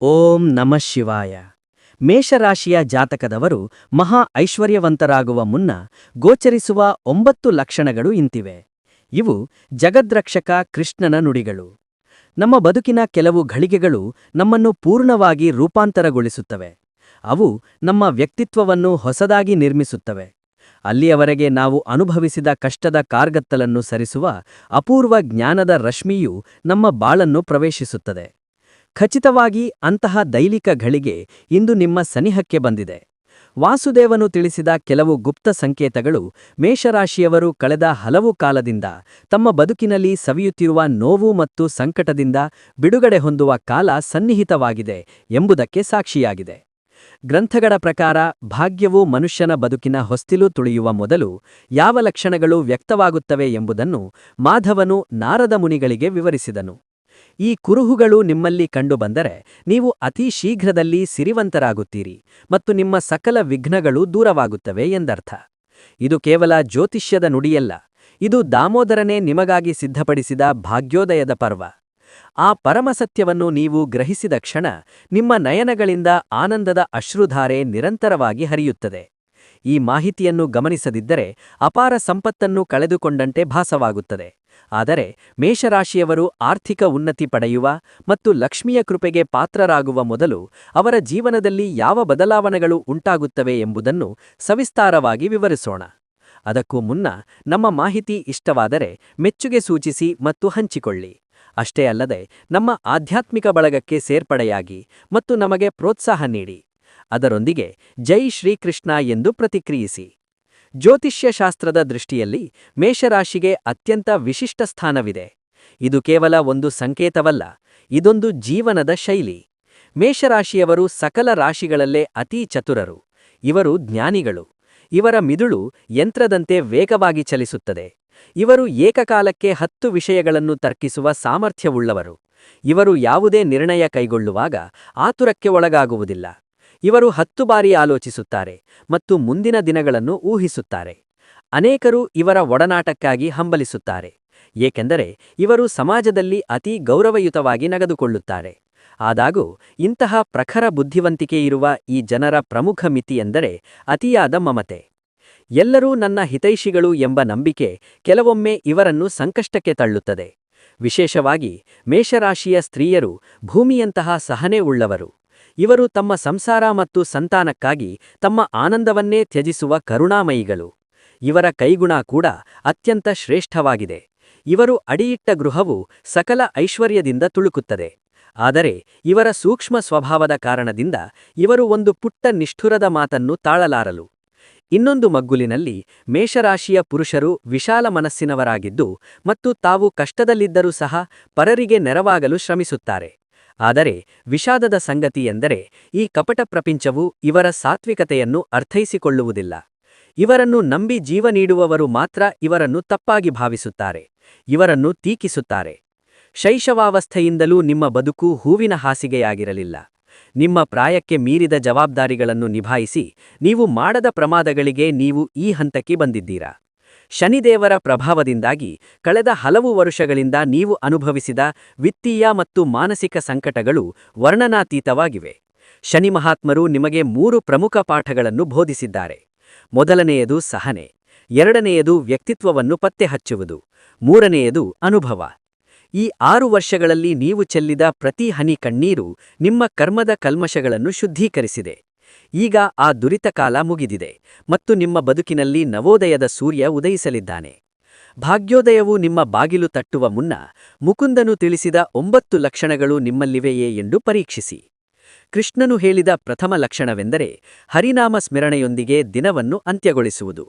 ಓಂ ನಮಃ ಶಿವಾಯ. ಮೇಷರಾಶಿಯ ಜಾತಕದವರು ಮಹಾ ಐಶ್ವರ್ಯವಂತರಾಗುವ ಮುನ್ನ ಗೋಚರಿಸುವ 9 ಲಕ್ಷಣಗಳು ಇಂತಿವೆ. ಇವು ಜಗದ್ರಕ್ಷಕ ಕೃಷ್ಣನ ನುಡಿಗಳು. ನಮ್ಮ ಬದುಕಿನ ಕೆಲವು ಘಳಿಗೆಗಳು ನಮ್ಮನ್ನು ಪೂರ್ಣವಾಗಿ ರೂಪಾಂತರಗೊಳಿಸುತ್ತವೆ. ಅವು ನಮ್ಮ ವ್ಯಕ್ತಿತ್ವವನ್ನು ಹೊಸದಾಗಿ ನಿರ್ಮಿಸುತ್ತವೆ. ಅಲ್ಲಿಯವರೆಗೆ ನಾವು ಅನುಭವಿಸಿದ ಕಷ್ಟದ ಕಾರ್ಗತ್ತಲನ್ನು ಸರಿಸುವ ಅಪೂರ್ವ ಜ್ಞಾನದ ರಶ್ಮಿಯು ನಮ್ಮ ಬಾಳನ್ನು ಪ್ರವೇಶಿಸುತ್ತದೆ. ಖಚಿತವಾಗಿ ಅಂತಹ ದೈಲಿಕ ಘಳಿಗೆ ಇಂದು ನಿಮ್ಮ ಸನಿಹಕ್ಕೆ ಬಂದಿದೆ. ವಾಸುದೇವನು ತಿಳಿಸಿದ ಕೆಲವು ಗುಪ್ತ ಸಂಕೇತಗಳು ಮೇಷರಾಶಿಯವರು ಕಳೆದ ಹಲವು ಕಾಲದಿಂದ ತಮ್ಮ ಬದುಕಿನಲ್ಲಿ ಸವಿಯುತ್ತಿರುವ ನೋವು ಮತ್ತು ಸಂಕಟದಿಂದ ಬಿಡುಗಡೆ ಹೊಂದುವ ಕಾಲ ಸನ್ನಿಹಿತವಾಗಿದೆ ಎಂಬುದಕ್ಕೆ ಸಾಕ್ಷಿಯಾಗಿದೆ. ಗ್ರಂಥಗಳ ಪ್ರಕಾರ ಭಾಗ್ಯವು ಮನುಷ್ಯನ ಬದುಕಿನ ಹೊಸ್ತಿಲು ತುಳಿಯುವ ಮೊದಲು ಯಾವ ಲಕ್ಷಣಗಳು ವ್ಯಕ್ತವಾಗುತ್ತವೆ ಎಂಬುದನ್ನು ಮಾಧವನು ನಾರದ ಮುನಿಗಳಿಗೆ ವಿವರಿಸಿದನು. ಈ ಕುರುಹುಗಳು ನಿಮ್ಮಲ್ಲಿ ಕಂಡುಬಂದರೆ ನೀವು ಅತಿ ಶೀಘ್ರದಲ್ಲಿ ಸಿರಿವಂತರಾಗುತ್ತೀರಿ ಮತ್ತು ನಿಮ್ಮ ಸಕಲ ವಿಘ್ನಗಳು ದೂರವಾಗುತ್ತವೆ ಎಂದರ್ಥ. ಇದು ಕೇವಲ ಜ್ಯೋತಿಷ್ಯದ ನುಡಿಯಲ್ಲ, ಇದು ದಾಮೋದರನೇ ನಿಮಗಾಗಿ ಸಿದ್ಧಪಡಿಸಿದ ಭಾಗ್ಯೋದಯದ ಪರ್ವ. ಆ ಪರಮಸತ್ಯವನ್ನು ನೀವು ಗ್ರಹಿಸಿದ ಕ್ಷಣ ನಿಮ್ಮ ನಯನಗಳಿಂದ ಆನಂದದ ಅಶ್ರುಧಾರೆ ನಿರಂತರವಾಗಿ ಹರಿಯುತ್ತದೆ. ಈ ಮಾಹಿತಿಯನ್ನು ಗಮನಿಸದಿದ್ದರೆ ಅಪಾರ ಸಂಪತ್ತನ್ನು ಕಳೆದುಕೊಂಡಂತೆ ಭಾಸವಾಗುತ್ತದೆ. ಆದರೆ ಮೇಷರಾಶಿಯವರು ಆರ್ಥಿಕ ಉನ್ನತಿ ಪಡೆಯುವ ಮತ್ತು ಲಕ್ಷ್ಮಿಯ ಕೃಪೆಗೆ ಪಾತ್ರರಾಗುವ ಮೊದಲು ಅವರ ಜೀವನದಲ್ಲಿ ಯಾವ ಬದಲಾವಣೆಗಳು ಉಂಟಾಗುತ್ತವೆ ಎಂಬುದನ್ನು ಸವಿಸ್ತಾರವಾಗಿ ವಿವರಿಸೋಣ. ಅದಕ್ಕೂ ಮುನ್ನ ನಮ್ಮ ಮಾಹಿತಿ ಇಷ್ಟವಾದರೆ ಮೆಚ್ಚುಗೆ ಸೂಚಿಸಿ ಮತ್ತು ಹಂಚಿಕೊಳ್ಳಿ. ಅಷ್ಟೇ ಅಲ್ಲದೆ ನಮ್ಮ ಆಧ್ಯಾತ್ಮಿಕ ಬಳಗಕ್ಕೆ ಸೇರ್ಪಡೆಯಾಗಿ ಮತ್ತು ನಮಗೆ ಪ್ರೋತ್ಸಾಹ ನೀಡಿ. ಅದರೊಂದಿಗೆ ಜೈ ಶ್ರೀಕೃಷ್ಣ ಎಂದು ಪ್ರತಿಕ್ರಿಯಿಸಿ. ಜ್ಯೋತಿಷ್ಯಶಾಸ್ತ್ರದ ದೃಷ್ಟಿಯಲ್ಲಿ ಮೇಷರಾಶಿಗೆ ಅತ್ಯಂತ ವಿಶಿಷ್ಟ ಸ್ಥಾನವಿದೆ. ಇದು ಕೇವಲ ಒಂದು ಸಂಕೇತವಲ್ಲ, ಇದೊಂದು ಜೀವನದ ಶೈಲಿ. ಮೇಷರಾಶಿಯವರು ಸಕಲ ರಾಶಿಗಳಲ್ಲೇ ಅತೀ ಚತುರರು. ಇವರು ಜ್ಞಾನಿಗಳು. ಇವರ ಮಿದುಳು ಯಂತ್ರದಂತೆ ವೇಗವಾಗಿ ಚಲಿಸುತ್ತದೆ. ಇವರು ಏಕಕಾಲಕ್ಕೆ 10 ವಿಷಯಗಳನ್ನು ತರ್ಕಿಸುವ ಸಾಮರ್ಥ್ಯವುಳ್ಳವರು. ಇವರು ಯಾವುದೇ ನಿರ್ಣಯ ಕೈಗೊಳ್ಳುವಾಗ ಆತುರಕ್ಕೆ ಒಳಗಾಗುವುದಿಲ್ಲ. ಇವರು 10 ಬಾರಿ ಆಲೋಚಿಸುತ್ತಾರೆ ಮತ್ತು ಮುಂದಿನ ದಿನಗಳನ್ನು ಊಹಿಸುತ್ತಾರೆ. ಅನೇಕರು ಇವರ ಒಡನಾಟಕ್ಕಾಗಿ ಹಂಬಲಿಸುತ್ತಾರೆ, ಏಕೆಂದರೆ ಇವರು ಸಮಾಜದಲ್ಲಿ ಅತೀ ಗೌರವಯುತವಾಗಿ ನಡೆದುಕೊಳ್ಳುತ್ತಾರೆ. ಆದಾಗೂ ಇಂತಹ ಪ್ರಖರ ಬುದ್ಧಿವಂತಿಕೆಯಿರುವ ಈ ಜನರ ಪ್ರಮುಖ ಮಿತಿಯೆಂದರೆ ಅತಿಯಾದ ಮಮತೆ. ಎಲ್ಲರೂ ನನ್ನ ಹಿತೈಷಿಗಳು ಎಂಬ ನಂಬಿಕೆ ಕೆಲವೊಮ್ಮೆ ಇವರನ್ನು ಸಂಕಷ್ಟಕ್ಕೆ ತಳ್ಳುತ್ತದೆ. ವಿಶೇಷವಾಗಿ ಮೇಷರಾಶಿಯ ಸ್ತ್ರೀಯರು ಭೂಮಿಯಂತಹ ಸಹನೆ ಉಳ್ಳವರು. ಇವರು ತಮ್ಮ ಸಂಸಾರ ಮತ್ತು ಸಂತಾನಕ್ಕಾಗಿ ತಮ್ಮ ಆನಂದವನ್ನೇ ತ್ಯಜಿಸುವ ಕರುಣಾಮಯಿಗಳು. ಇವರ ಕೈಗುಣ ಕೂಡ ಅತ್ಯಂತ ಶ್ರೇಷ್ಠವಾಗಿದೆ. ಇವರು ಅಡಿಯಿಟ್ಟ ಗೃಹವು ಸಕಲ ಐಶ್ವರ್ಯದಿಂದ ತುಳುಕುತ್ತದೆ. ಆದರೆ ಇವರ ಸೂಕ್ಷ್ಮ ಸ್ವಭಾವದ ಕಾರಣದಿಂದ ಇವರು ಒಂದು ಪುಟ್ಟ ನಿಷ್ಠುರದ ಮಾತನ್ನು ತಾಳಲಾರರು. ಇನ್ನೊಂದು ಮಗ್ಗುಲಿನಲ್ಲಿ ಮೇಷರಾಶಿಯ ಪುರುಷರು ವಿಶಾಲ ಮನಸ್ಸಿನವರಾಗಿದ್ದು ಮತ್ತು ತಾವು ಕಷ್ಟದಲ್ಲಿದ್ದರೂ ಸಹ ಪರರಿಗೆ ನೆರವಾಗಲು ಶ್ರಮಿಸುತ್ತಾರೆ. ಆದರೆ ವಿಷಾದದ ಸಂಗತಿ ಎಂದರೆ ಈ ಕಪಟ ಪ್ರಪಂಚವು ಇವರ ಸಾತ್ವಿಕತೆಯನ್ನು ಅರ್ಥೈಸಿಕೊಳ್ಳುವುದಿಲ್ಲ. ಇವರನ್ನು ನಂಬಿ ಜೀವ ನೀಡುವವರು ಮಾತ್ರ ಇವರನ್ನು ತಪ್ಪಾಗಿ ಭಾವಿಸುತ್ತಾರೆ, ಇವರನ್ನು ಟೀಕಿಸುತ್ತಾರೆ. ಶೈಶವಾವಸ್ಥೆಯಿಂದಲೂ ನಿಮ್ಮ ಬದುಕು ಹೂವಿನ ಹಾಸಿಗೆಯಾಗಿರಲಿಲ್ಲ. ನಿಮ್ಮ ಪ್ರಾಯಕ್ಕೆ ಮೀರಿದ ಜವಾಬ್ದಾರಿಗಳನ್ನು ನಿಭಾಯಿಸಿ ನೀವು ಮಾಡದ ಪ್ರಮಾದಗಳಿಗೆ ನೀವು ಈ ಹಂತಕ್ಕೆ ಬಂದಿದ್ದೀರಾ. ಶನಿದೇವರ ಪ್ರಭಾವದಿಂದಾಗಿ ಕಳೆದ ಹಲವು ವರುಷಗಳಿಂದ ನೀವು ಅನುಭವಿಸಿದ ವಿತ್ತೀಯ ಮತ್ತು ಮಾನಸಿಕ ಸಂಕಟಗಳು ವರ್ಣನಾತೀತವಾಗಿವೆ. ಶನಿ ಮಹಾತ್ಮರು ನಿಮಗೆ 3 ಪ್ರಮುಖ ಪಾಠಗಳನ್ನು ಬೋಧಿಸಿದ್ದಾರೆ. ಮೊದಲನೆಯದು ಸಹನೆ, ಎರಡನೆಯದು ವ್ಯಕ್ತಿತ್ವವನ್ನು ಪತ್ತೆಹಚ್ಚುವುದು, ಮೂರನೆಯದು ಅನುಭವ. ಈ 6 ವರ್ಷಗಳಲ್ಲಿ ನೀವು ಚೆಲ್ಲಿದ ಪ್ರತಿ ಹನಿ ಕಣ್ಣೀರು ನಿಮ್ಮ ಕರ್ಮದ ಕಲ್ಮಶಗಳನ್ನು ಶುದ್ಧೀಕರಿಸಿದೆ. ಈಗ ಆ ದುರಿತ ಕಾಲ ಮುಗಿದಿದೆ ಮತ್ತು ನಿಮ್ಮ ಬದುಕಿನಲ್ಲಿ ನವೋದಯದ ಸೂರ್ಯ ಉದಯಿಸಲಿದ್ದಾನೆ. ಭಾಗ್ಯೋದಯವು ನಿಮ್ಮ ಬಾಗಿಲು ತಟ್ಟುವ ಮುನ್ನ ಮುಕುಂದನು ತಿಳಿಸಿದ 9 ಲಕ್ಷಣಗಳು ನಿಮ್ಮಲ್ಲಿವೆಯೇ ಎಂದು ಪರೀಕ್ಷಿಸಿ. ಕೃಷ್ಣನು ಹೇಳಿದ ಪ್ರಥಮ ಲಕ್ಷಣವೆಂದರೆ ಹರಿನಾಮ ಸ್ಮರಣೆಯೊಂದಿಗೆ ದಿನವನ್ನು ಅಂತ್ಯಗೊಳಿಸುವುದು.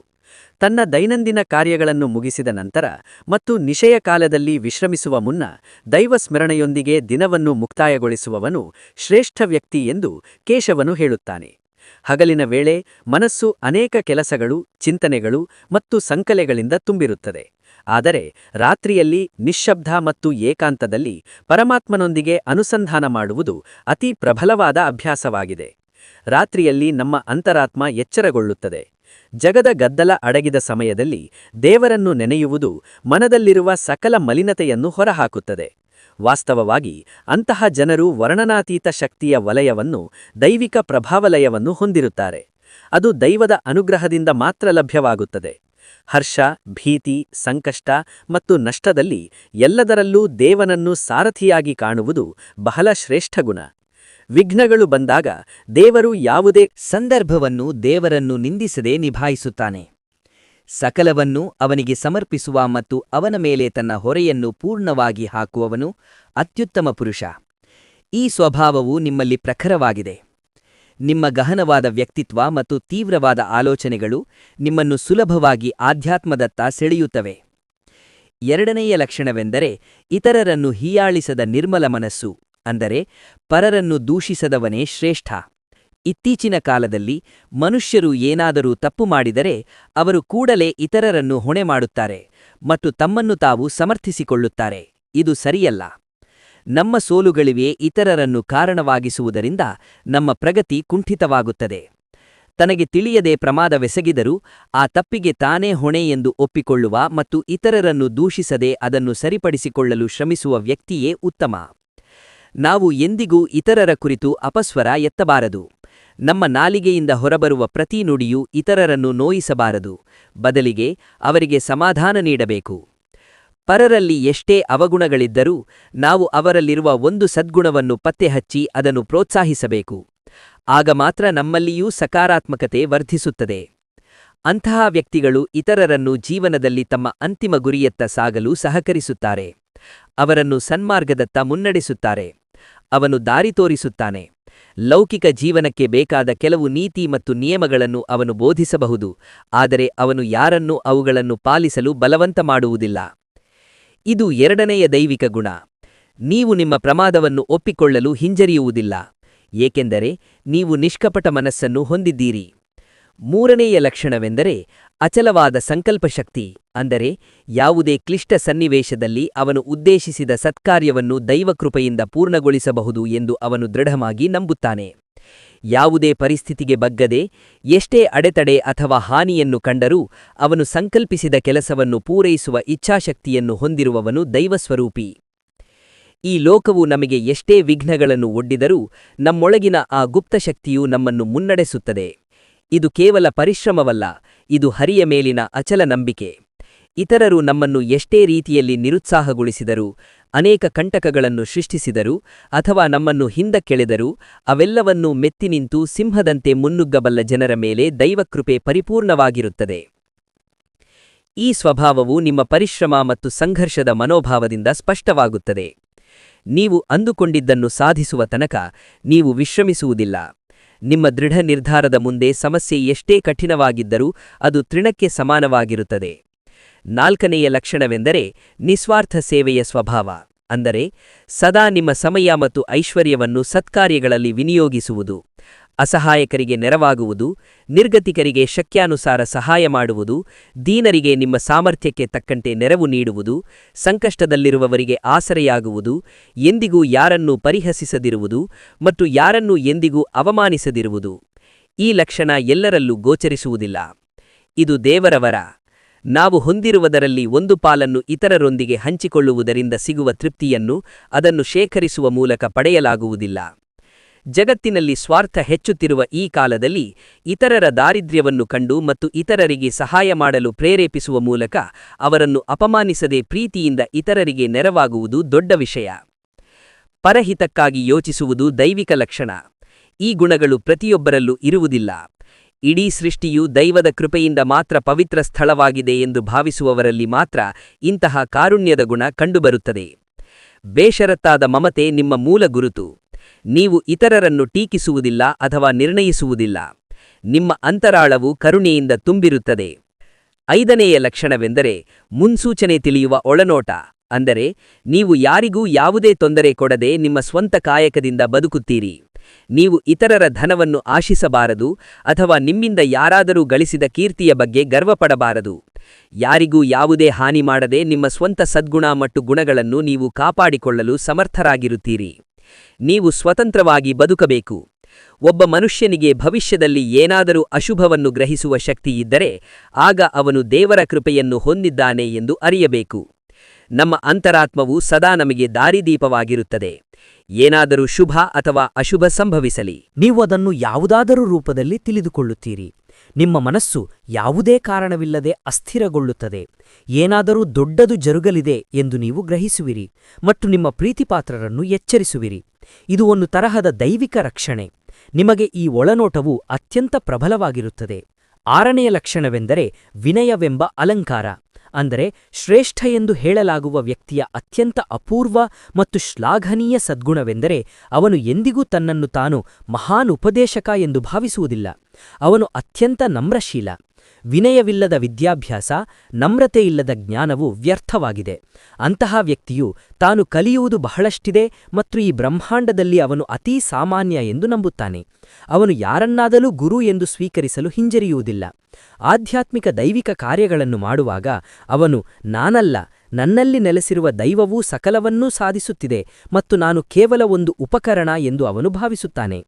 ತನ್ನ ದೈನಂದಿನ ಕಾರ್ಯಗಳನ್ನು ಮುಗಿಸಿದ ನಂತರ ಮತ್ತು ನಿಶೆಯ ಕಾಲದಲ್ಲಿ ವಿಶ್ರಮಿಸುವ ಮುನ್ನ ದೈವ ಸ್ಮರಣೆಯೊಂದಿಗೆ ದಿನವನ್ನು ಮುಕ್ತಾಯಗೊಳಿಸುವವನು ಶ್ರೇಷ್ಠ ವ್ಯಕ್ತಿ ಎಂದು ಕೇಶವನು ಹೇಳುತ್ತಾನೆ. ಹಗಲಿನ ವೇಳೆ ಮನಸ್ಸು ಅನೇಕ ಕೆಲಸಗಳು, ಚಿಂತನೆಗಳು ಮತ್ತು ಸಂಕಲೆಗಳಿಂದ ತುಂಬಿರುತ್ತದೆ. ಆದರೆ ರಾತ್ರಿಯಲ್ಲಿ ನಿಶ್ಶಬ್ದ ಮತ್ತು ಏಕಾಂತದಲ್ಲಿ ಪರಮಾತ್ಮನೊಂದಿಗೆ ಅನುಸಂಧಾನ ಮಾಡುವುದು ಅತಿ ಪ್ರಬಲವಾದ ಅಭ್ಯಾಸವಾಗಿದೆ. ರಾತ್ರಿಯಲ್ಲಿ ನಮ್ಮ ಅಂತರಾತ್ಮ ಎಚ್ಚರಗೊಳ್ಳುತ್ತದೆ. ಜಗದ ಗದ್ದಲ ಅಡಗಿದ ಸಮಯದಲ್ಲಿ ದೇವರನ್ನು ನೆನೆಯುವುದು ಮನದಲ್ಲಿರುವ ಸಕಲ ಮಲಿನತೆಯನ್ನು ಹೊರಹಾಕುತ್ತದೆ. ವಾಸ್ತವವಾಗಿ ಅಂತಹ ಜನರು ವರ್ಣನಾತೀತ ಶಕ್ತಿಯ ವಲಯವನ್ನು, ದೈವಿಕ ಪ್ರಭಾವಲಯವನ್ನು ಹೊಂದಿರುತ್ತಾರೆ. ಅದು ದೈವದ ಅನುಗ್ರಹದಿಂದ ಮಾತ್ರ ಲಭ್ಯವಾಗುತ್ತದೆ. ಹರ್ಷ, ಭೀತಿ, ಸಂಕಷ್ಟ ಮತ್ತು ನಷ್ಟದಲ್ಲಿ ಎಲ್ಲದರಲ್ಲೂ ದೇವನನ್ನು ಸಾರಥಿಯಾಗಿ ಕಾಣುವುದು ಬಹಳ ಶ್ರೇಷ್ಠ ಗುಣ. ವಿಘ್ನಗಳು ಬಂದಾಗ ದೇವರು ಯಾವುದೇ ಸಂದರ್ಭವನ್ನು ದೇವರನ್ನು ನಿಂದಿಸದೆ ನಿಭಾಯಿಸುತ್ತಾನೆ. ಸಕಲವನ್ನು ಅವನಿಗೆ ಸಮರ್ಪಿಸುವ ಮತ್ತು ಅವನ ಮೇಲೆ ತನ್ನ ಹೊರೆಯನ್ನು ಪೂರ್ಣವಾಗಿ ಹಾಕುವವನು ಅತ್ಯುತ್ತಮ ಪುರುಷ. ಈ ಸ್ವಭಾವವು ನಿಮ್ಮಲ್ಲಿ ಪ್ರಖರವಾಗಿದೆ. ನಿಮ್ಮ ಗಹನವಾದ ವ್ಯಕ್ತಿತ್ವ ಮತ್ತು ತೀವ್ರವಾದ ಆಲೋಚನೆಗಳು ನಿಮ್ಮನ್ನು ಸುಲಭವಾಗಿ ಆಧ್ಯಾತ್ಮದತ್ತ ಸೆಳೆಯುತ್ತವೆ. ಎರಡನೆಯ ಲಕ್ಷಣವೆಂದರೆ ಇತರರನ್ನು ಹೀಯಾಳಿಸದ ನಿರ್ಮಲ ಮನಸ್ಸು, ಅಂದರೆ ಪರರನ್ನು ದೂಷಿಸದವನೇ ಶ್ರೇಷ್ಠ. ಇತ್ತೀಚಿನ ಕಾಲದಲ್ಲಿ ಮನುಷ್ಯರು ಏನಾದರೂ ತಪ್ಪು ಮಾಡಿದರೆ ಅವರು ಕೂಡಲೇ ಇತರರನ್ನು ಹೊಣೆ ಮಾಡುತ್ತಾರೆ ಮತ್ತು ತಮ್ಮನ್ನು ತಾವು ಸಮರ್ಥಿಸಿಕೊಳ್ಳುತ್ತಾರೆ. ಇದು ಸರಿಯಲ್ಲ. ನಮ್ಮ ಸೋಲುಗಳಿವೆ ಇತರರನ್ನು ಕಾರಣವಾಗಿಸುವುದರಿಂದ ನಮ್ಮ ಪ್ರಗತಿ ಕುಂಠಿತವಾಗುತ್ತದೆ. ತನಗೆ ತಿಳಿಯದೆ ಪ್ರಮಾದವೆಸಗಿದರೂ ಆ ತಪ್ಪಿಗೆ ತಾನೇ ಹೊಣೆ ಎಂದು ಒಪ್ಪಿಕೊಳ್ಳುವ ಮತ್ತು ಇತರರನ್ನು ದೂಷಿಸದೆ ಅದನ್ನು ಸರಿಪಡಿಸಿಕೊಳ್ಳಲು ಶ್ರಮಿಸುವ ವ್ಯಕ್ತಿಯೇ ಉತ್ತಮ. ನಾವು ಎಂದಿಗೂ ಇತರರ ಕುರಿತು ಅಪಸ್ವರ ಎತ್ತಬಾರದು. ನಮ್ಮ ನಾಲಿಗೆಯಿಂದ ಹೊರಬರುವ ಪ್ರತಿ ನುಡಿಯೂ ಇತರರನ್ನು ನೋಯಿಸಬಾರದು. ಬದಲಿಗೆ ಅವರಿಗೆ ಸಮಾಧಾನ ನೀಡಬೇಕು. ಪರರಲ್ಲಿ ಎಷ್ಟೇ ಅವಗುಣಗಳಿದ್ದರೂ ನಾವು ಅವರಲ್ಲಿರುವ ಒಂದು ಸದ್ಗುಣವನ್ನು ಪತ್ತೆಹಚ್ಚಿ ಅದನ್ನು ಪ್ರೋತ್ಸಾಹಿಸಬೇಕು. ಆಗ ಮಾತ್ರ ನಮ್ಮಲ್ಲಿಯೂ ಸಕಾರಾತ್ಮಕತೆ ವರ್ಧಿಸುತ್ತದೆ. ಅಂತಹ ವ್ಯಕ್ತಿಗಳು ಇತರರನ್ನು ಜೀವನದಲ್ಲಿ ತಮ್ಮ ಅಂತಿಮ ಗುರಿಯತ್ತ ಸಾಗಲು ಸಹಕರಿಸುತ್ತಾರೆ. ಅವರನ್ನು ಸನ್ಮಾರ್ಗದತ್ತ ಮುನ್ನಡೆಸುತ್ತಾರೆ. ಅವನು ದಾರಿ ತೋರಿಸುತ್ತಾನೆ. ಲೌಕಿಕ ಜೀವನಕ್ಕೆ ಬೇಕಾದ ಕೆಲವು ನೀತಿ ಮತ್ತು ನಿಯಮಗಳನ್ನು ಅವನು ಬೋಧಿಸಬಹುದು, ಆದರೆ ಅವನು ಯಾರನ್ನೂ ಅವುಗಳನ್ನು ಪಾಲಿಸಲು ಬಲವಂತ ಮಾಡುವುದಿಲ್ಲ. ಇದು ಎರಡನೆಯ ದೈವಿಕ ಗುಣ. ನೀವು ನಿಮ್ಮ ಪ್ರಮಾದವನ್ನು ಒಪ್ಪಿಕೊಳ್ಳಲು ಹಿಂಜರಿಯುವುದಿಲ್ಲ, ಏಕೆಂದರೆ ನೀವು ನಿಷ್ಕಪಟ ಮನಸ್ಸನ್ನು ಹೊಂದಿದ್ದೀರಿ. ಮೂರನೆಯ ಲಕ್ಷಣವೆಂದರೆ ಅಚಲವಾದ ಸಂಕಲ್ಪಶಕ್ತಿ, ಅಂದರೆ ಯಾವುದೇ ಕ್ಲಿಷ್ಟ ಸನ್ನಿವೇಶದಲ್ಲಿ ಅವನು ಉದ್ದೇಶಿಸಿದ ಸತ್ಕಾರ್ಯವನ್ನು ದೈವಕೃಪೆಯಿಂದ ಪೂರ್ಣಗೊಳಿಸಬಹುದು ಎಂದು ಅವನು ದೃಢವಾಗಿ ನಂಬುತ್ತಾನೆ. ಯಾವುದೇ ಪರಿಸ್ಥಿತಿಗೆ ಬಗ್ಗದೆ ಎಷ್ಟೇ ಅಡೆತಡೆ ಅಥವಾ ಹಾನಿಯನ್ನು ಕಂಡರೂ ಅವನು ಸಂಕಲ್ಪಿಸಿದ ಕೆಲಸವನ್ನು ಪೂರೈಸುವ ಇಚ್ಛಾಶಕ್ತಿಯನ್ನು ಹೊಂದಿರುವವನು ದೈವಸ್ವರೂಪಿ. ಈ ಲೋಕವು ನಮಗೆ ಎಷ್ಟೇ ವಿಘ್ನಗಳನ್ನು ಒಡ್ಡಿದರೂ ನಮ್ಮೊಳಗಿನ ಆ ಗುಪ್ತಶಕ್ತಿಯು ನಮ್ಮನ್ನು ಮುನ್ನಡೆಸುತ್ತದೆ. ಇದು ಕೇವಲ ಪರಿಶ್ರಮವಲ್ಲ, ಇದು ಹರಿಯ ಮೇಲಿನ ಅಚಲ ನಂಬಿಕೆ. ಇತರರು ನಮ್ಮನ್ನು ಎಷ್ಟೇ ರೀತಿಯಲ್ಲಿ ನಿರುತ್ಸಾಹಗೊಳಿಸಿದರೂ, ಅನೇಕ ಕಂಟಕಗಳನ್ನು ಸೃಷ್ಟಿಸಿದರೂ ಅಥವಾ ನಮ್ಮನ್ನು ಹಿಂದಕ್ಕೆಳೆದರೂ ಅವೆಲ್ಲವನ್ನೂ ಮೆತ್ತಿ ನಿಂತು ಸಿಂಹದಂತೆ ಮುನ್ನುಗ್ಗಬಲ್ಲ ಜನರ ಮೇಲೆ ದೈವಕೃಪೆ ಪರಿಪೂರ್ಣವಾಗಿರುತ್ತದೆ. ಈ ಸ್ವಭಾವವು ನಿಮ್ಮ ಪರಿಶ್ರಮ ಮತ್ತು ಸಂಘರ್ಷದ ಮನೋಭಾವದಿಂದ ಸ್ಪಷ್ಟವಾಗುತ್ತದೆ. ನೀವು ಅಂದುಕೊಂಡಿದ್ದನ್ನು ಸಾಧಿಸುವ ತನಕ ನೀವು ವಿಶ್ರಮಿಸುವುದಿಲ್ಲ. ನಿಮ್ಮ ದೃಢ ನಿರ್ಧಾರದ ಮುಂದೆ ಸಮಸ್ಯೆ ಎಷ್ಟೇ ಕಠಿಣವಾಗಿದ್ದರೂ ಅದು ತೃಣಕ್ಕೆ ಸಮಾನವಾಗಿರುತ್ತದೆ. ನಾಲ್ಕನೆಯ ಲಕ್ಷಣವೆಂದರೆ ನಿಸ್ವಾರ್ಥ ಸೇವೆಯ ಸ್ವಭಾವ, ಅಂದರೆ ಸದಾ ನಿಮ್ಮ ಸಮಯ ಮತ್ತು ಐಶ್ವರ್ಯವನ್ನು ಸತ್ಕಾರ್ಯಗಳಲ್ಲಿ ವಿನಿಯೋಗಿಸುವುದು, ಅಸಹಾಯಕರಿಗೆ ನೆರವಾಗುವುದು, ನಿರ್ಗತಿಕರಿಗೆ ಶಕ್ಯಾನುಸಾರ ಸಹಾಯ ಮಾಡುವುದು, ದೀನರಿಗೆ ನಿಮ್ಮ ಸಾಮರ್ಥ್ಯಕ್ಕೆ ತಕ್ಕಂತೆ ನೆರವು ನೀಡುವುದು, ಸಂಕಷ್ಟದಲ್ಲಿರುವವರಿಗೆ ಆಸರೆಯಾಗುವುದು, ಎಂದಿಗೂ ಯಾರನ್ನೂ ಪರಿಹಸಿಸದಿರುವುದು ಮತ್ತು ಯಾರನ್ನೂ ಎಂದಿಗೂ ಅವಮಾನಿಸದಿರುವುದು. ಈ ಲಕ್ಷಣ ಎಲ್ಲರಲ್ಲೂ ಗೋಚರಿಸುವುದಿಲ್ಲ. ಇದು ದೇವರ ವರ. ನಾವು ಹೊಂದಿರುವುದರಲ್ಲಿ ಒಂದು ಪಾಲನ್ನು ಇತರರೊಂದಿಗೆ ಹಂಚಿಕೊಳ್ಳುವುದರಿಂದ ಸಿಗುವ ತೃಪ್ತಿಯನ್ನು ಅದನ್ನು ಶೇಖರಿಸುವ ಮೂಲಕ ಪಡೆಯಲಾಗುವುದಿಲ್ಲ. ಜಗತ್ತಿನಲ್ಲಿ ಸ್ವಾರ್ಥ ಹೆಚ್ಚುತ್ತಿರುವ ಈ ಕಾಲದಲ್ಲಿ ಇತರರ ದಾರಿದ್ರ್ಯವನ್ನು ಕಂಡು ಮತ್ತು ಇತರರಿಗೆ ಸಹಾಯ ಮಾಡಲು ಪ್ರೇರೇಪಿಸುವ ಮೂಲಕ ಅವರನ್ನು ಅಪಮಾನಿಸದೆ ಪ್ರೀತಿಯಿಂದ ಇತರರಿಗೆ ನೆರವಾಗುವುದು ದೊಡ್ಡ ವಿಷಯ. ಪರಹಿತಕ್ಕಾಗಿ ಯೋಚಿಸುವುದು ದೈವಿಕ ಲಕ್ಷಣ. ಈ ಗುಣಗಳು ಪ್ರತಿಯೊಬ್ಬರಲ್ಲೂ ಇರುವುದಿಲ್ಲ. ಇಡೀ ಸೃಷ್ಟಿಯು ದೈವದ ಕೃಪೆಯಿಂದ ಮಾತ್ರ ಪವಿತ್ರ ಸ್ಥಳವಾಗಿದೆ ಎಂದು ಭಾವಿಸುವವರಲ್ಲಿ ಮಾತ್ರ ಇಂತಹ ಕಾರುಣ್ಯದ ಗುಣ ಕಂಡುಬರುತ್ತದೆ. ಬೇಷರತ್ತಾದ ಮಮತೆ ನಿಮ್ಮ ಮೂಲ ಗುರುತು. ನೀವು ಇತರರನ್ನು ಟೀಕಿಸುವುದಿಲ್ಲ ಅಥವಾ ನಿರ್ಣಯಿಸುವುದಿಲ್ಲ. ನಿಮ್ಮ ಅಂತರಾಳವು ಕರುಣೆಯಿಂದ ತುಂಬಿರುತ್ತದೆ. ಐದನೆಯ ಲಕ್ಷಣವೆಂದರೆ ಮುನ್ಸೂಚನೆ ತಿಳಿಯುವ ಒಳನೋಟ, ಅಂದರೆ ನೀವು ಯಾರಿಗೂ ಯಾವುದೇ ತೊಂದರೆ ಕೊಡದೆ ನಿಮ್ಮ ಸ್ವಂತ ಕಾಯಕದಿಂದ ಬದುಕುತ್ತೀರಿ. ನೀವು ಇತರರ ಧನವನ್ನು ಆಶಿಸಬಾರದು ಅಥವಾ ನಿಮ್ಮಿಂದ ಯಾರಾದರೂ ಗಳಿಸಿದ ಕೀರ್ತಿಯ ಬಗ್ಗೆ ಗರ್ವಪಡಬಾರದು. ಯಾರಿಗೂ ಯಾವುದೇ ಹಾನಿ ಮಾಡದೆ ನಿಮ್ಮ ಸ್ವಂತ ಸದ್ಗುಣ ಮತ್ತು ಗುಣಗಳನ್ನು ನೀವು ಕಾಪಾಡಿಕೊಳ್ಳಲು ಸಮರ್ಥರಾಗಿರುತ್ತೀರಿ. ನೀವು ಸ್ವತಂತ್ರವಾಗಿ ಬದುಕಬೇಕು. ಒಬ್ಬ ಮನುಷ್ಯನಿಗೆ ಭವಿಷ್ಯದಲ್ಲಿ ಏನಾದರೂ ಅಶುಭವನ್ನು ಗ್ರಹಿಸುವ ಶಕ್ತಿಯಿದ್ದರೆ ಆಗ ಅವನು ದೇವರ ಕೃಪೆಯನ್ನು ಹೊಂದಿದ್ದಾನೆ ಎಂದು ಅರಿಯಬೇಕು. ನಮ್ಮ ಅಂತರಾತ್ಮವು ಸದಾ ನಮಗೆ ದಾರಿದೀಪವಾಗಿರುತ್ತದೆ. ಏನಾದರೂ ಶುಭ ಅಥವಾ ಅಶುಭ ಸಂಭವಿಸಲಿ, ನೀವು ಅದನ್ನು ಯಾವುದಾದರೂ ರೂಪದಲ್ಲಿ ತಿಳಿದುಕೊಳ್ಳುತ್ತೀರಿ. ನಿಮ್ಮ ಮನಸ್ಸು ಯಾವುದೇ ಕಾರಣವಿಲ್ಲದೆ ಅಸ್ಥಿರಗೊಳ್ಳುತ್ತದೆ. ಏನಾದರೂ ದೊಡ್ಡದು ಜರುಗಲಿದೆ ಎಂದು ನೀವು ಗ್ರಹಿಸುವಿರಿ ಮತ್ತು ನಿಮ್ಮ ಪ್ರೀತಿಪಾತ್ರರನ್ನು ಎಚ್ಚರಿಸುವಿರಿ. ಇದು ಒಂದು ತರಹದ ದೈವಿಕ ರಕ್ಷಣೆ. ನಿಮಗೆ ಈ ಒಳನೋಟವು ಅತ್ಯಂತ ಪ್ರಬಲವಾಗಿರುತ್ತದೆ. 6ನೆಯ ಲಕ್ಷಣವೆಂದರೆ ವಿನಯವೆಂಬ ಅಲಂಕಾರ. ಅಂದರೆ ಶ್ರೇಷ್ಠ ಎಂದು ಹೇಳಲಾಗುವ ವ್ಯಕ್ತಿಯ ಅತ್ಯಂತ ಅಪೂರ್ವ ಮತ್ತು ಶ್ಲಾಘನೀಯ ಸದ್ಗುಣವೆಂದರೆ ಅವನು ಎಂದಿಗೂ ತನ್ನನ್ನು ತಾನು ಮಹಾನ್ ಉಪದೇಶಕ ಎಂದು ಭಾವಿಸುವುದಿಲ್ಲ. ಅವನು ಅತ್ಯಂತ ನಮ್ರಶೀಲ. ವಿನಯವಿಲ್ಲದ ವಿದ್ಯಾಭ್ಯಾಸ, ನಮ್ರತೆಯಿಲ್ಲದ ಜ್ಞಾನವು ವ್ಯರ್ಥವಾಗಿದೆ. ಅಂತಹ ವ್ಯಕ್ತಿಯು ತಾನು ಕಲಿಯುವುದು ಬಹಳಷ್ಟಿದೆ ಮತ್ತು ಈ ಬ್ರಹ್ಮಾಂಡದಲ್ಲಿ ಅವನು ಅತೀ ಸಾಮಾನ್ಯ ಎಂದು ನಂಬುತ್ತಾನೆ. ಅವನು ಯಾರನ್ನಾದರೂ ಗುರು ಎಂದು ಸ್ವೀಕರಿಸಲು ಹಿಂಜರಿಯುವುದಿಲ್ಲ. ಆಧ್ಯಾತ್ಮಿಕ ದೈವಿಕ ಕಾರ್ಯಗಳನ್ನು ಮಾಡುವಾಗ ಅವನು ನಾನಲ್ಲ, ನನ್ನಲ್ಲಿ ನೆಲೆಸಿರುವ ದೈವವೂ ಸಕಲವನ್ನೂ ಸಾಧಿಸುತ್ತಿದೆ ಮತ್ತು ನಾನು ಕೇವಲ ಒಂದು ಉಪಕರಣ ಎಂದು ಅವನು ಭಾವಿಸುತ್ತಾನೆ.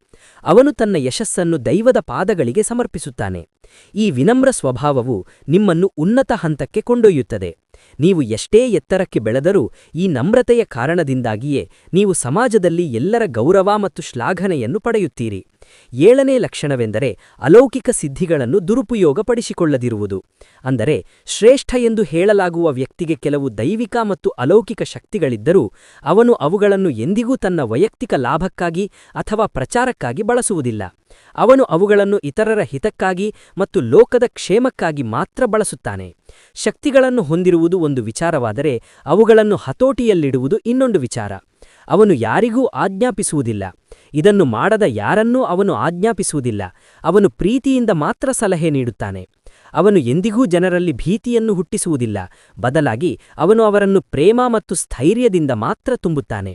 ಅವನು ತನ್ನ ಯಶಸ್ಸನ್ನು ದೈವದ ಪಾದಗಳಿಗೆ ಸಮರ್ಪಿಸುತ್ತಾನೆ. ಈ ವಿನಮ್ರ ಸ್ವಭಾವವು ನಿಮ್ಮನ್ನು ಉನ್ನತ ಹಂತಕ್ಕೆ ಕೊಂಡೊಯ್ಯುತ್ತದೆ. ನೀವು ಎಷ್ಟೇ ಎತ್ತರಕ್ಕೆ ಬೆಳೆದರೂ ಈ ನಮ್ರತೆಯ ಕಾರಣದಿಂದಾಗಿಯೇ ನೀವು ಸಮಾಜದಲ್ಲಿ ಎಲ್ಲರ ಗೌರವ ಮತ್ತು ಶ್ಲಾಘನೆಯನ್ನು ಪಡೆಯುತ್ತೀರಿ. 7ನೇ ಲಕ್ಷಣವೆಂದರೆ ಅಲೌಕಿಕ ಸಿದ್ಧಿಗಳನ್ನು ದುರುಪಯೋಗಪಡಿಸಿಕೊಳ್ಳದಿರುವುದು. ಅಂದರೆ ಶ್ರೇಷ್ಠ ಎಂದು ಹೇಳಲಾಗುವ ವ್ಯಕ್ತಿಗೆ ಕೆಲವು ದೈವಿಕ ಮತ್ತು ಅಲೌಕಿಕ ಶಕ್ತಿಗಳಿದ್ದರೂ ಅವನು ಅವುಗಳನ್ನು ಎಂದಿಗೂ ತನ್ನ ವೈಯಕ್ತಿಕ ಲಾಭಕ್ಕಾಗಿ ಅಥವಾ ಪ್ರಚಾರಕ್ಕಾಗಿ ಬಳಸುವುದಿಲ್ಲ. ಅವನು ಅವುಗಳನ್ನು ಇತರರ ಹಿತಕ್ಕಾಗಿ ಮತ್ತು ಲೋಕದ ಕ್ಷೇಮಕ್ಕಾಗಿ ಮಾತ್ರ ಬಳಸುತ್ತಾನೆ. ಶಕ್ತಿಗಳನ್ನು ಹೊಂದಿರುವುದು ಒಂದು ವಿಚಾರವಾದರೆ ಅವುಗಳನ್ನು ಹತೋಟಿಯಲ್ಲಿಡುವುದು ಇನ್ನೊಂದು ವಿಚಾರ. ಅವನು ಯಾರಿಗೂ ಆಜ್ಞಾಪಿಸುವುದಿಲ್ಲ. ಇದನ್ನು ಮಾಡದ ಯಾರನ್ನೂ ಅವನು ಆಜ್ಞಾಪಿಸುವುದಿಲ್ಲ. ಅವನು ಪ್ರೀತಿಯಿಂದ ಮಾತ್ರ ಸಲಹೆ ನೀಡುತ್ತಾನೆ. ಅವನು ಎಂದಿಗೂ ಜನರಲ್ಲಿ ಭೀತಿಯನ್ನು ಹುಟ್ಟಿಸುವುದಿಲ್ಲ. ಬದಲಾಗಿ ಅವನು ಅವರನ್ನು ಪ್ರೇಮ ಮತ್ತು ಸ್ಥೈರ್ಯದಿಂದ ಮಾತ್ರ ತುಂಬುತ್ತಾನೆ.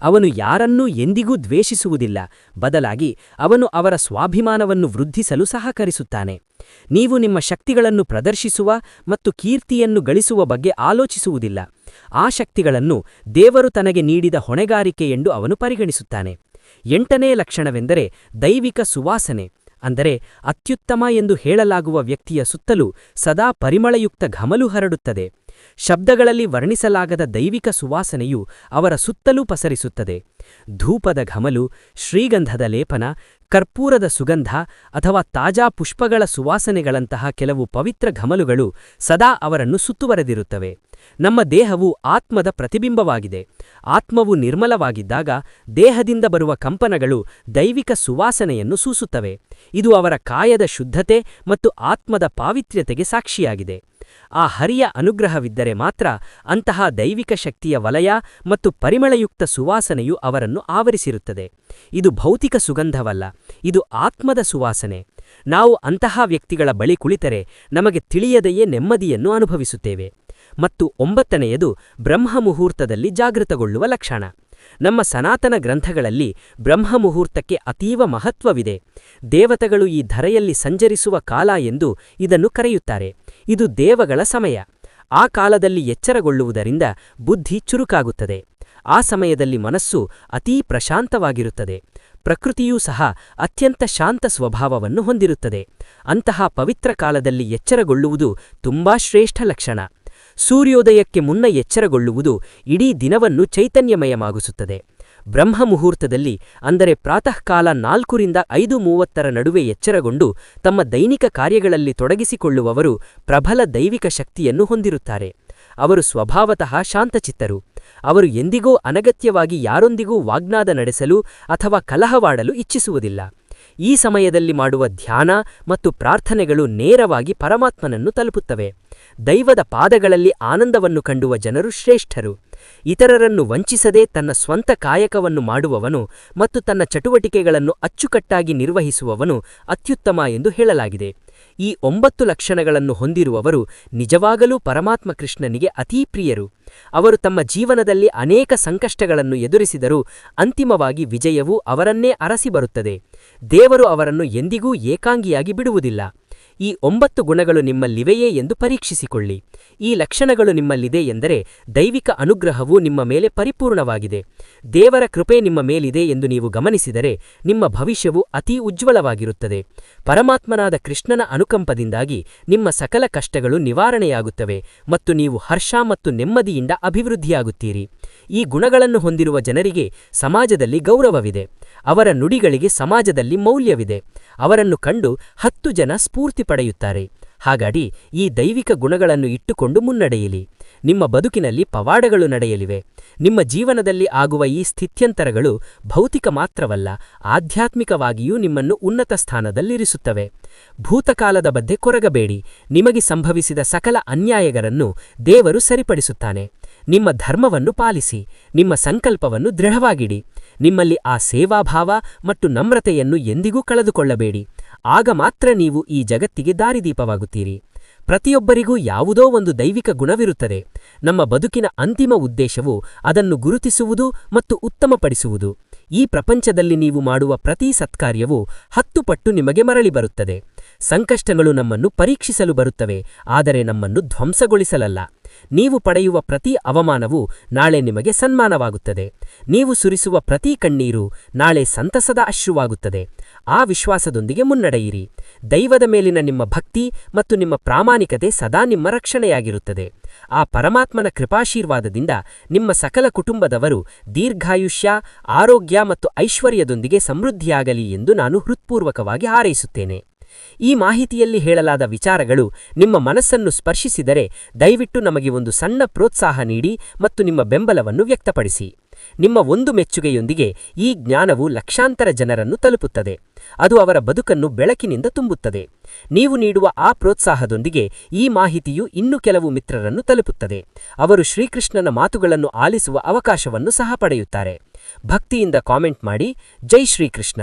ಅವನು ಯಾರನ್ನೂ ಎಂದಿಗೂ ದ್ವೇಷಿಸುವುದಿಲ್ಲ. ಬದಲಾಗಿ ಅವನು ಅವರ ಸ್ವಾಭಿಮಾನವನ್ನು ವೃದ್ಧಿಸಲು ಸಹಕರಿಸುತ್ತಾನೆ. ನೀವು ನಿಮ್ಮ ಶಕ್ತಿಗಳನ್ನು ಪ್ರದರ್ಶಿಸುವ ಮತ್ತು ಕೀರ್ತಿಯನ್ನು ಗಳಿಸುವ ಬಗ್ಗೆ ಆಲೋಚಿಸುವುದಿಲ್ಲ. ಆ ಶಕ್ತಿಗಳನ್ನು ದೇವರು ತನಗೆ ನೀಡಿದ ಹೊಣೆಗಾರಿಕೆ ಎಂದು ಅವನು ಪರಿಗಣಿಸುತ್ತಾನೆ. 8ನೇ ಲಕ್ಷಣವೆಂದರೆ ದೈವಿಕ ಸುವಾಸನೆ. ಅಂದರೆ ಅತ್ಯುತ್ತಮ ಎಂದು ಹೇಳಲಾಗುವ ವ್ಯಕ್ತಿಯ ಸುತ್ತಲೂ ಸದಾ ಪರಿಮಳಯುಕ್ತ ಘಮಲು ಹರಡುತ್ತದೆ. ಶಬ್ದಗಳಲ್ಲಿ ವರ್ಣಿಸಲಾಗದ ದೈವಿಕ ಸುವಾಸನೆಯು ಅವರ ಸುತ್ತಲೂ ಪಸರಿಸುತ್ತದೆ. ಧೂಪದ ಘಮಲು, ಶ್ರೀಗಂಧದ ಲೇಪನ, ಕರ್ಪೂರದ ಸುಗಂಧ ಅಥವಾ ತಾಜಾ ಪುಷ್ಪಗಳ ಸುವಾಸನೆಗಳಂತಹ ಕೆಲವು ಪವಿತ್ರ ಘಮಲುಗಳು ಸದಾ ಅವರನ್ನು ಸುತ್ತುವರೆದಿರುತ್ತವೆ. ನಮ್ಮ ದೇಹವು ಆತ್ಮದ ಪ್ರತಿಬಿಂಬವಾಗಿದೆ. ಆತ್ಮವು ನಿರ್ಮಲವಾಗಿದ್ದಾಗ ದೇಹದಿಂದ ಬರುವ ಕಂಪನಗಳು ದೈವಿಕ ಸುವಾಸನೆಯನ್ನು ಸೂಸುತ್ತವೆ. ಇದು ಅವರ ಕಾಯದ ಶುದ್ಧತೆ ಮತ್ತು ಆತ್ಮದ ಪಾವಿತ್ರ್ಯತೆಗೆ ಸಾಕ್ಷಿಯಾಗಿದೆ. ಆ ಹರಿಯ ಅನುಗ್ರಹವಿದ್ದರೆ ಮಾತ್ರ ಅಂತಹ ದೈವಿಕ ಶಕ್ತಿಯ ವಲಯ ಮತ್ತು ಪರಿಮಳಯುಕ್ತ ಸುವಾಸನೆಯು ಅವರನ್ನು ಆವರಿಸಿರುತ್ತದೆ. ಇದು ಭೌತಿಕ ಸುಗಂಧವಲ್ಲ, ಇದು ಆತ್ಮದ ಸುವಾಸನೆ. ನಾವು ಅಂತಹ ವ್ಯಕ್ತಿಗಳ ಬಳಿ ಕುಳಿತರೆ ನಮಗೆ ತಿಳಿಯದೆಯೇ ನೆಮ್ಮದಿಯನ್ನು ಅನುಭವಿಸುತ್ತೇವೆ. ಮತ್ತು 9ನೇಯದು ಬ್ರಹ್ಮಮುಹೂರ್ತದಲ್ಲಿ ಜಾಗೃತಗೊಳ್ಳುವ ಲಕ್ಷಣ. ನಮ್ಮ ಸನಾತನ ಗ್ರಂಥಗಳಲ್ಲಿ ಬ್ರಹ್ಮಮುಹೂರ್ತಕ್ಕೆ ಅತೀವ ಮಹತ್ವವಿದೆ. ದೇವತೆಗಳು ಈ ಧರೆಯಲ್ಲಿ ಸಂಚರಿಸುವ ಕಾಲ ಎಂದು ಇದನ್ನು ಕರೆಯುತ್ತಾರೆ. ಇದು ದೇವಗಳ ಸಮಯ. ಆ ಕಾಲದಲ್ಲಿ ಎಚ್ಚರಗೊಳ್ಳುವುದರಿಂದ ಬುದ್ಧಿ ಚುರುಕಾಗುತ್ತದೆ. ಆ ಸಮಯದಲ್ಲಿ ಮನಸ್ಸು ಅತೀ ಪ್ರಶಾಂತವಾಗಿರುತ್ತದೆ. ಪ್ರಕೃತಿಯೂ ಸಹ ಅತ್ಯಂತ ಶಾಂತ ಸ್ವಭಾವವನ್ನು ಹೊಂದಿರುತ್ತದೆ. ಅಂತಹ ಪವಿತ್ರ ಕಾಲದಲ್ಲಿ ಎಚ್ಚರಗೊಳ್ಳುವುದು ತುಂಬಾ ಶ್ರೇಷ್ಠ ಲಕ್ಷಣ. ಸೂರ್ಯೋದಯಕ್ಕೆ ಮುನ್ನ ಎಚ್ಚರಗೊಳ್ಳುವುದು ಇಡೀ ದಿನವನ್ನು ಚೈತನ್ಯಮಯಮಾಗಿಸುತ್ತದೆ. ಬ್ರಹ್ಮಮುಹೂರ್ತದಲ್ಲಿ ಅಂದರೆ ಪ್ರಾತಃಕಾಲ 4ರಿಂದ 5:30 ನಡುವೆ ಎಚ್ಚರಗೊಂಡು ತಮ್ಮ ದೈನಿಕ ಕಾರ್ಯಗಳಲ್ಲಿ ತೊಡಗಿಸಿಕೊಳ್ಳುವವರು ಪ್ರಬಲ ದೈವಿಕ ಶಕ್ತಿಯನ್ನು ಹೊಂದಿರುತ್ತಾರೆ. ಅವರು ಸ್ವಭಾವತಃ ಶಾಂತಚಿತ್ತರು. ಅವರು ಎಂದಿಗೂ ಅನಗತ್ಯವಾಗಿ ಯಾರೊಂದಿಗೂ ವಾಗ್ವಾದ ನಡೆಸಲು ಅಥವಾ ಕಲಹವಾಡಲು ಇಚ್ಛಿಸುವುದಿಲ್ಲ. ಈ ಸಮಯದಲ್ಲಿ ಮಾಡುವ ಧ್ಯಾನ ಮತ್ತು ಪ್ರಾರ್ಥನೆಗಳು ನೇರವಾಗಿ ಪರಮಾತ್ಮನನ್ನು ತಲುಪುತ್ತವೆ. ದೈವದ ಪಾದಗಳಲ್ಲಿ ಆನಂದವನ್ನು ಕಂಡುವ ಜನರು ಶ್ರೇಷ್ಠರು. ಇತರರನ್ನು ವಂಚಿಸದೆ ತನ್ನ ಸ್ವಂತ ಕಾಯಕವನ್ನು ಮಾಡುವವನು ಮತ್ತು ತನ್ನ ಚಟುವಟಿಕೆಗಳನ್ನು ಅಚ್ಚುಕಟ್ಟಾಗಿ ನಿರ್ವಹಿಸುವವನು ಅತ್ಯುತ್ತಮ ಎಂದು ಹೇಳಲಾಗಿದೆ. ಈ 9 ಲಕ್ಷಣಗಳನ್ನು ಹೊಂದಿರುವವರು ನಿಜವಾಗಲೂ ಪರಮಾತ್ಮ ಕೃಷ್ಣನಿಗೆ ಅತೀ ಪ್ರಿಯರು. ಅವರು ತಮ್ಮ ಜೀವನದಲ್ಲಿ ಅನೇಕ ಸಂಕಷ್ಟಗಳನ್ನು ಎದುರಿಸಿದರೂ ಅಂತಿಮವಾಗಿ ವಿಜಯವು ಅವರನ್ನೇ ಅರಸಿ ಬರುತ್ತದೆ. ದೇವರು ಅವರನ್ನು ಎಂದಿಗೂ ಏಕಾಂಗಿಯಾಗಿ ಬಿಡುವುದಿಲ್ಲ. ಈ 9 ಗುಣಗಳು ನಿಮ್ಮಲ್ಲಿವೆಯೇ ಎಂದು ಪರೀಕ್ಷಿಸಿಕೊಳ್ಳಿ. ಈ ಲಕ್ಷಣಗಳು ನಿಮ್ಮಲ್ಲಿದೆ ಎಂದರೆ ದೈವಿಕ ಅನುಗ್ರಹವು ನಿಮ್ಮ ಮೇಲೆ ಪರಿಪೂರ್ಣವಾಗಿದೆ. ದೇವರ ಕೃಪೆ ನಿಮ್ಮ ಮೇಲಿದೆ ಎಂದು ನೀವು ಗಮನಿಸಿದರೆ ನಿಮ್ಮ ಭವಿಷ್ಯವು ಅತೀ ಉಜ್ವಲವಾಗಿರುತ್ತದೆ. ಪರಮಾತ್ಮನಾದ ಕೃಷ್ಣನ ಅನುಕಂಪದಿಂದಾಗಿ ನಿಮ್ಮ ಸಕಲ ಕಷ್ಟಗಳು ನಿವಾರಣೆಯಾಗುತ್ತವೆ ಮತ್ತು ನೀವು ಹರ್ಷ ಮತ್ತು ನೆಮ್ಮದಿಯಿಂದ ಅಭಿವೃದ್ಧಿಯಾಗುತ್ತೀರಿ. ಈ ಗುಣಗಳನ್ನು ಹೊಂದಿರುವ ಜನರಿಗೆ ಸಮಾಜದಲ್ಲಿ ಗೌರವವಿದೆ. ಅವರ ನುಡಿಗಳಿಗೆ ಸಮಾಜದಲ್ಲಿ ಮೌಲ್ಯವಿದೆ. ಅವರನ್ನು ಕಂಡು 10 ಜನ ಸ್ಫೂರ್ತಿ ಪಡೆಯುತ್ತಾರೆ. ಹಾಗಾಗಿ ಈ ದೈವಿಕ ಗುಣಗಳನ್ನು ಇಟ್ಟುಕೊಂಡು ಮುನ್ನಡೆಯಿರಿ. ನಿಮ್ಮ ಬದುಕಿನಲ್ಲಿ ಪವಾಡಗಳು ನಡೆಯಲಿವೆ. ನಿಮ್ಮ ಜೀವನದಲ್ಲಿ ಆಗುವ ಈ ಸ್ಥಿತ್ಯಂತರಗಳು ಭೌತಿಕ ಮಾತ್ರವಲ್ಲ, ಆಧ್ಯಾತ್ಮಿಕವಾಗಿಯೂ ನಿಮ್ಮನ್ನು ಉನ್ನತ ಸ್ಥಾನದಲ್ಲಿರಿಸುತ್ತವೆ. ಭೂತಕಾಲದ ಬಗ್ಗೆ ಕೊರಗಬೇಡಿ. ನಿಮಗೆ ಸಂಭವಿಸಿದ ಸಕಲ ಅನ್ಯಾಯಗಳನ್ನು ದೇವರು ಸರಿಪಡಿಸುತ್ತಾನೆ. ನಿಮ್ಮ ಧರ್ಮವನ್ನು ಪಾಲಿಸಿ. ನಿಮ್ಮ ಸಂಕಲ್ಪವನ್ನು ದೃಢವಾಗಿಡಿ. ನಿಮ್ಮಲ್ಲಿ ಆ ಸೇವಾಭಾವ ಮತ್ತು ನಮ್ರತೆಯನ್ನು ಎಂದಿಗೂ ಕಳೆದುಕೊಳ್ಳಬೇಡಿ. ಆಗ ಮಾತ್ರ ನೀವು ಈ ಜಗತ್ತಿಗೆ ದಾರಿದೀಪವಾಗುತ್ತೀರಿ. ಪ್ರತಿಯೊಬ್ಬರಿಗೂ ಯಾವುದೋ ಒಂದು ದೈವಿಕ ಗುಣವಿರುತ್ತದೆ. ನಮ್ಮ ಬದುಕಿನ ಅಂತಿಮ ಉದ್ದೇಶವು ಅದನ್ನು ಗುರುತಿಸುವುದು ಮತ್ತು ಉತ್ತಮಪಡಿಸುವುದು. ಈ ಪ್ರಪಂಚದಲ್ಲಿ ನೀವು ಮಾಡುವ ಪ್ರತಿ ಸತ್ಕಾರ್ಯವೂ 10 ಪಟ್ಟು ನಿಮಗೆ ಮರಳಿ ಬರುತ್ತದೆ. ಸಂಕಷ್ಟಗಳು ನಮ್ಮನ್ನು ಪರೀಕ್ಷಿಸಲು ಬರುತ್ತವೆ, ಆದರೆ ನಮ್ಮನ್ನು ಧ್ವಂಸಗೊಳಿಸಲಲ್ಲ. ನೀವು ಪಡೆಯುವ ಪ್ರತಿ ಅವಮಾನವೂ ನಾಳೆ ನಿಮಗೆ ಸನ್ಮಾನವಾಗುತ್ತದೆ. ನೀವು ಸುರಿಸುವ ಪ್ರತಿ ಕಣ್ಣೀರು ನಾಳೆ ಸಂತಸದ ಅಶ್ರುವಾಗುತ್ತದೆ. ಆ ವಿಶ್ವಾಸದೊಂದಿಗೆ ಮುನ್ನಡೆಯಿರಿ. ದೈವದ ಮೇಲಿನ ನಿಮ್ಮ ಭಕ್ತಿ ಮತ್ತು ನಿಮ್ಮ ಪ್ರಾಮಾಣಿಕತೆ ಸದಾ ನಿಮ್ಮ ರಕ್ಷಣೆಯಾಗಿರುತ್ತದೆ. ಆ ಪರಮಾತ್ಮನ ಕೃಪಾಶೀರ್ವಾದದಿಂದ ನಿಮ್ಮ ಸಕಲ ಕುಟುಂಬದವರು ದೀರ್ಘಾಯುಷ್ಯ, ಆರೋಗ್ಯ ಮತ್ತು ಐಶ್ವರ್ಯದೊಂದಿಗೆ ಸಮೃದ್ಧಿಯಾಗಲಿ ಎಂದು ನಾನು ಹೃತ್ಪೂರ್ವಕವಾಗಿ ಹಾರೈಸುತ್ತೇನೆ. ಈ ಮಾಹಿತಿಯಲ್ಲಿ ಹೇಳಲಾದ ವಿಚಾರಗಳು ನಿಮ್ಮ ಮನಸ್ಸನ್ನು ಸ್ಪರ್ಶಿಸಿದರೆ ದಯವಿಟ್ಟು ನಮಗೆ ಒಂದು ಸಣ್ಣ ಪ್ರೋತ್ಸಾಹ ನೀಡಿ ಮತ್ತು ನಿಮ್ಮ ಬೆಂಬಲವನ್ನು ವ್ಯಕ್ತಪಡಿಸಿ. ನಿಮ್ಮ ಒಂದು ಮೆಚ್ಚುಗೆಯೊಂದಿಗೆ ಈ ಜ್ಞಾನವು ಲಕ್ಷಾಂತರ ಜನರನ್ನು ತಲುಪುತ್ತದೆ. ಅದು ಅವರ ಬದುಕನ್ನು ಬೆಳಕಿನಿಂದ ತುಂಬುತ್ತದೆ. ನೀವು ನೀಡುವ ಆ ಪ್ರೋತ್ಸಾಹದೊಂದಿಗೆ ಈ ಮಾಹಿತಿಯು ಇನ್ನೂ ಕೆಲವು ಮಿತ್ರರನ್ನು ತಲುಪುತ್ತದೆ. ಅವರು ಶ್ರೀಕೃಷ್ಣನ ಮಾತುಗಳನ್ನು ಆಲಿಸುವ ಅವಕಾಶವನ್ನು ಸಹ ಪಡೆಯುತ್ತಾರೆ. ಭಕ್ತಿಯಿಂದ ಕಾಮೆಂಟ್ ಮಾಡಿ. ಜೈ ಶ್ರೀಕೃಷ್ಣ.